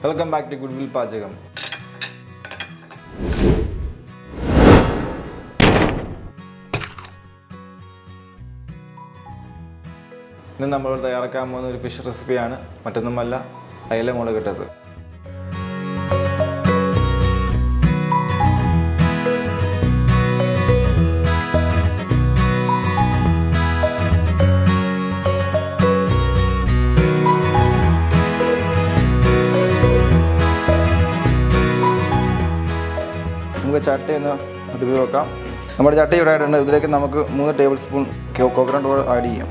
Welcome back to Goodwill Pachakam. ഇന്ന് നമ്മൾ തയ്യാറാക്കാൻ പോകുന്ന ഒരു ഫിഷ് റെസിപ്പിയാണ്. മറ്റൊന്നുമല്ല, ഘᴏⴏ നമുക്ക് ചട്ടി ഒന്ന് അടുപ്പിൽ വെക്കാം. നമ്മുടെ ചട്ടി ഇവിടെ ആയിട്ടുണ്ട്. ഇതിലേക്ക് നമുക്ക് 3 table spoon coconut oil add ചെയ്യാം.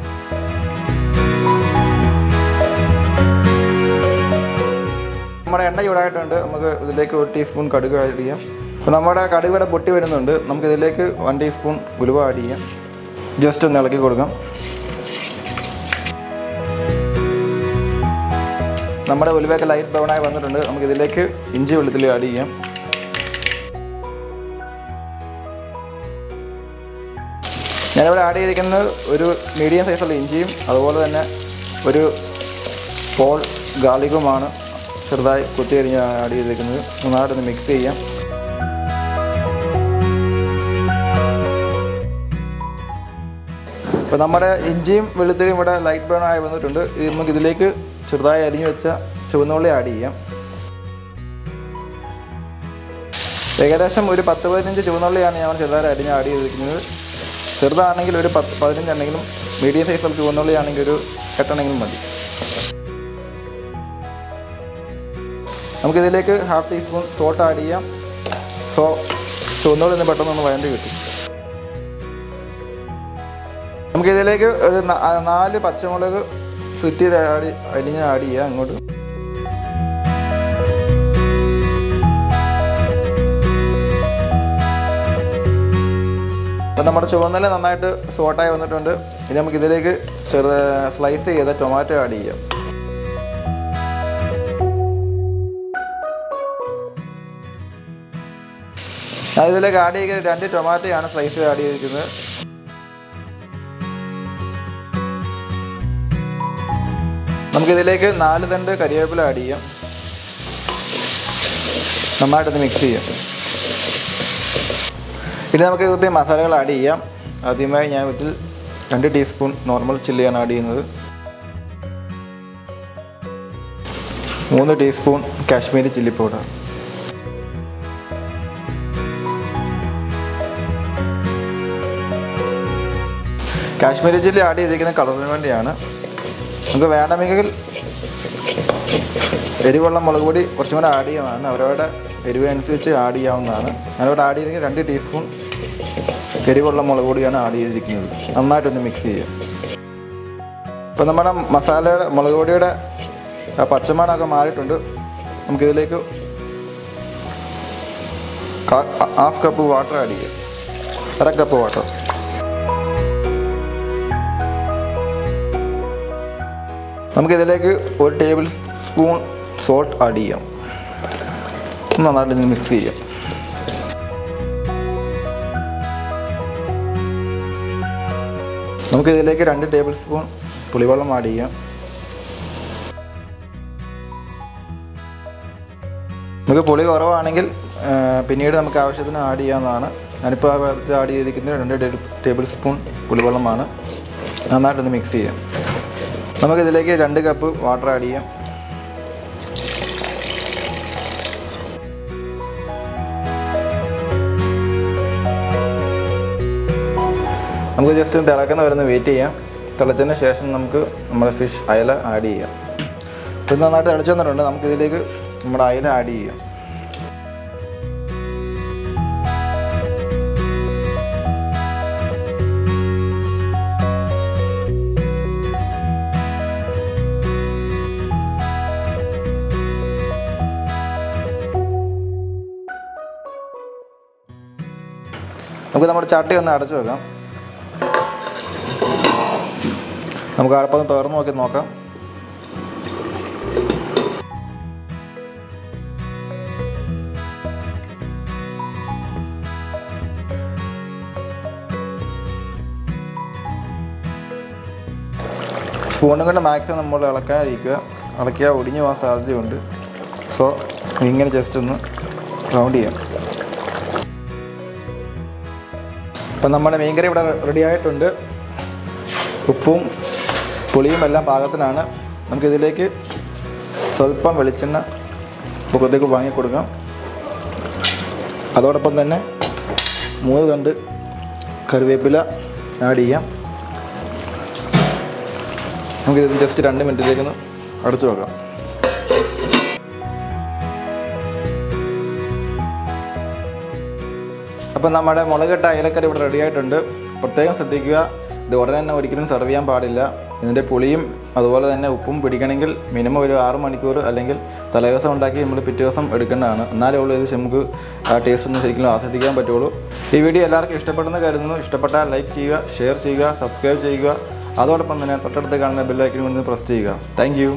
നമ്മുടെ എണ്ണ ചൂടായിട്ടുണ്ട്. നമുക്ക് ഇതിലേക്ക് 1 ടീസ്പൂൺ കടുക് ആഡ് ചെയ്യാം. അപ്പോൾ നമ്മുടെ കടുക് ഇവിടെ പൊട്ടി വരുന്നുണ്ട്. നമുക്കിതിലേക്ക് 1 ടീസ്പൂൺ ഉലുവ ആഡ് ചെയ്യാം. ജസ്റ്റ് ഒന്ന് ഇളക്കി കൊടുക്കാം. നമ്മുടെ ഉലുവയൊക്കെ ലൈറ്റ് ബ്രൗണായി വന്നിട്ടുണ്ട്. നമുക്കിതിലേക്ക് ഇഞ്ചി വെളുത്തുള്ളി ആഡ് ചെയ്യാം. ഞാനിവിടെ ആഡ് ചെയ്തിരിക്കുന്നത് ഒരു മീഡിയം സൈസുള്ള ഇഞ്ചിയും അതുപോലെ തന്നെ ഒരു ഹോൾ ഗാർലിക്കുമാണ് ചെറുതായി കുത്തിയരിഞ്ഞ് ആഡ് ചെയ്തിരിക്കുന്നത്. നന്നായിട്ടൊന്ന് മിക്സ് ചെയ്യാം. അപ്പോൾ നമ്മുടെ ഇഞ്ചിയും വെളുത്തുള്ളിയും ഇവിടെ ലൈറ്റ് ബ്രൗൺ ആയി വന്നിട്ടുണ്ട്. നമുക്ക് ഇതിലേക്ക് ചെറുതായി അരിഞ്ഞു വെച്ച ചുവന്നുള്ളി ആഡ് ചെയ്യാം. ഏകദേശം ഒരു 10-15 ചുവന്നുള്ളിയാണ് ഞാൻ ചെറുതായി അരിഞ്ഞ് ആഡ് ചെയ്തിരിക്കുന്നത്. ചെറുതാണെങ്കിൽ ഒരു 10-15 ആണെങ്കിലും മീഡിയം സൈസുള്ള ചുവന്നുള്ളിയാണെങ്കിൽ ഒരു 8 എണ്ണെങ്കിലും മതി. നമുക്കിതിലേക്ക് 1/2 ടീസ്പൂൺ സോൾട്ട് ആഡ് ചെയ്യാം. ചുവന്നുള്ളി ഒന്ന് പെട്ടെന്നൊന്ന് വഴണ്ടി കിട്ടും. നമുക്കിതിലേക്ക് ഒരു 4 പച്ചമുളക് സ്ലിറ്റ് ചെയ്ത് അരിഞ്ഞ് ആഡ് ചെയ്യാം അങ്ങോട്ട്. അപ്പോൾ നമ്മുടെ ചുവന്നുള്ളി നന്നായിട്ട് സോട്ടായി വന്നിട്ടുണ്ട്. ഇനി നമുക്കിതിലേക്ക് സ്ലൈസ് ചെയ്ത ടൊമാറ്റോ ആഡ് ചെയ്യാം. ഞാൻ ഇതിലേക്ക് ആഡ് ചെയ്യുന്നത് 2 ടൊമാറ്റോയാണ് സ്ലൈസ് ആഡ് ചെയ്തിരിക്കുന്നത്. നമുക്കിതിലേക്ക് 4 തണ്ട് കരിവേപ്പില ആഡ് ചെയ്യാം. നന്നായിട്ടൊന്ന് മിക്സ് ചെയ്യാം. ഇനി നമുക്ക് ഇതിൽ മസാലകൾ ആഡ് ചെയ്യാം. ആദ്യമായി ഞാൻ ഇതിൽ 2 ടീസ്പൂൺ നോർമൽ ചില്ലിയാണ് ആഡ് ചെയ്യുന്നത്. 3 teaspoon Kashmiri chilli powder, Kashmiri chilli add ചെയ്തിരിക്കുന്ന കളറിന് വേണ്ടിയാണ്. നമുക്ക് വേണമെങ്കിൽ എരിവുള്ള മുളക് പൊടി കുറച്ചും കൂടെ ആഡ് ചെയ്യാവുന്നതാണ്. അവരവരുടെ എരിവ് അനുസരിച്ച് ആഡ് ചെയ്യാവുന്നതാണ്. ഞാനിവിടെ ആഡ് ചെയ്തെങ്കിൽ 2 ടീസ്പൂൺ എരിവുള്ള മുളക് പൊടിയാണ് ആഡ് ചെയ്തിരിക്കുന്നത്. നന്നായിട്ടൊന്ന് മിക്സ് ചെയ്യുക. ഇപ്പോൾ നമ്മുടെ മസാലയുടെ മുളക് പൊടിയുടെ പച്ചമണമൊക്കെ മാറിയിട്ടുണ്ട്. നമുക്കിതിലേക്ക് 1/2 കപ്പ് വാട്ടർ ആഡ് ചെയ്യാം. 1/2 കപ്പ് വാട്ടർ. നമുക്കിതിലേക്ക് 1 ടേബിൾ സ്പൂൺ സോൾട്ട് ആഡ് ചെയ്യാം. നന്നായിട്ട് മിക്സ് ചെയ്യാം. നമുക്കിതിലേക്ക് 2 ടേബിൾ സ്പൂൺ പുളിവെള്ളം ആഡ് ചെയ്യാം. നമുക്ക് പുളി കുറവാണെങ്കിൽ പിന്നീട് നമുക്ക് ആവശ്യത്തിന് ആഡ് ചെയ്യാവുന്നതാണ്. ഞാനിപ്പോൾ ആഡ് ചെയ്തിരിക്കുന്നത് 2 ടേബിൾ സ്പൂൺ പുളിവെള്ളമാണ്. നന്നായിട്ടൊന്ന് മിക്സ് ചെയ്യാം. നമുക്കിതിലേക്ക് 2 കപ്പ് വാട്ടർ ആഡ് ചെയ്യാം. നമുക്ക് ജസ്റ്റ് തിളക്കുന്ന വരുന്ന വെയിറ്റ് ചെയ്യാം. തിളച്ചതിന് ശേഷം നമുക്ക് നമ്മുടെ ഫിഷ് അയല ആഡ് ചെയ്യാം. ഇത് നന്നായിട്ട് തിളച്ച് വന്നിട്ടുണ്ട്. നമുക്കിതിലേക്ക് നമ്മുടെ അയല ആഡ് ചെയ്യാം. നമുക്ക് നമ്മുടെ ചട്ടി ഒന്ന് അടച്ചു വെക്കാം. നമുക്ക് അടുപ്പൊന്ന് തുറന്ന് നോക്കാം. സ്പൂണും കൊണ്ട് മാക്സിമം നമ്മൾ ഇളക്കാതിരിക്കുക. ഇളക്കിയാൽ ഒടിഞ്ഞു പോകാൻ സാധ്യതയുണ്ട്. സോ ഇങ്ങനെ ജസ്റ്റ് ഒന്ന് റൗണ്ട് ചെയ്യാം. അപ്പം നമ്മുടെ മീൻകറി ഇവിടെ റെഡി ആയിട്ടുണ്ട്. ഉപ്പും പുളിയും എല്ലാം പാകത്തിനാണ്. നമുക്കിതിലേക്ക് സ്വല്പം വെളിച്ചെണ്ണ പുറത്തേക്ക് വാങ്ങിക്കൊടുക്കാം. അതോടൊപ്പം തന്നെ 3 തണ്ട് കറിവേപ്പില ആഡ് ചെയ്യാം. നമുക്കിത് ജസ്റ്റ് 2 മിനിറ്റിലേക്കൊന്ന് അടച്ചു വെക്കാം. അപ്പം നമ്മുടെ മുളകിട്ട അയലക്കറി ഇവിടെ റെഡി ആയിട്ടുണ്ട്. പ്രത്യേകം ശ്രദ്ധിക്കുക, ഇത് ഉടനെ തന്നെ ഒരിക്കലും സെർവ് ചെയ്യാൻ പാടില്ല. ഇതിൻ്റെ പുളിയും അതുപോലെ തന്നെ ഉപ്പും പിടിക്കണമെങ്കിൽ മിനിമം ഒരു 6 മണിക്കൂർ അല്ലെങ്കിൽ തലേദിവസം ഉണ്ടാക്കി നമ്മൾ പിറ്റേ ദിവസം എടുക്കേണ്ടതാണ്. എന്നാലേ ഉള്ളൂ ഇത് നമുക്ക് ആ ടേസ്റ്റ് ഒന്നും ശരിക്കും ആസ്വദിക്കാൻ പറ്റുള്ളൂ. ഈ വീഡിയോ എല്ലാവർക്കും ഇഷ്ടപ്പെടുന്ന കരുതുന്നു. ഇഷ്ടപ്പെട്ടാൽ ലൈക്ക് ചെയ്യുക, ഷെയർ ചെയ്യുക, സബ്സ്ക്രൈബ് ചെയ്യുക. അതോടൊപ്പം തന്നെ തൊട്ടടുത്ത് കാണുന്ന ബെൽ ഐക്കൺ ഒന്ന് പ്രസ് ചെയ്യുക. Thank you.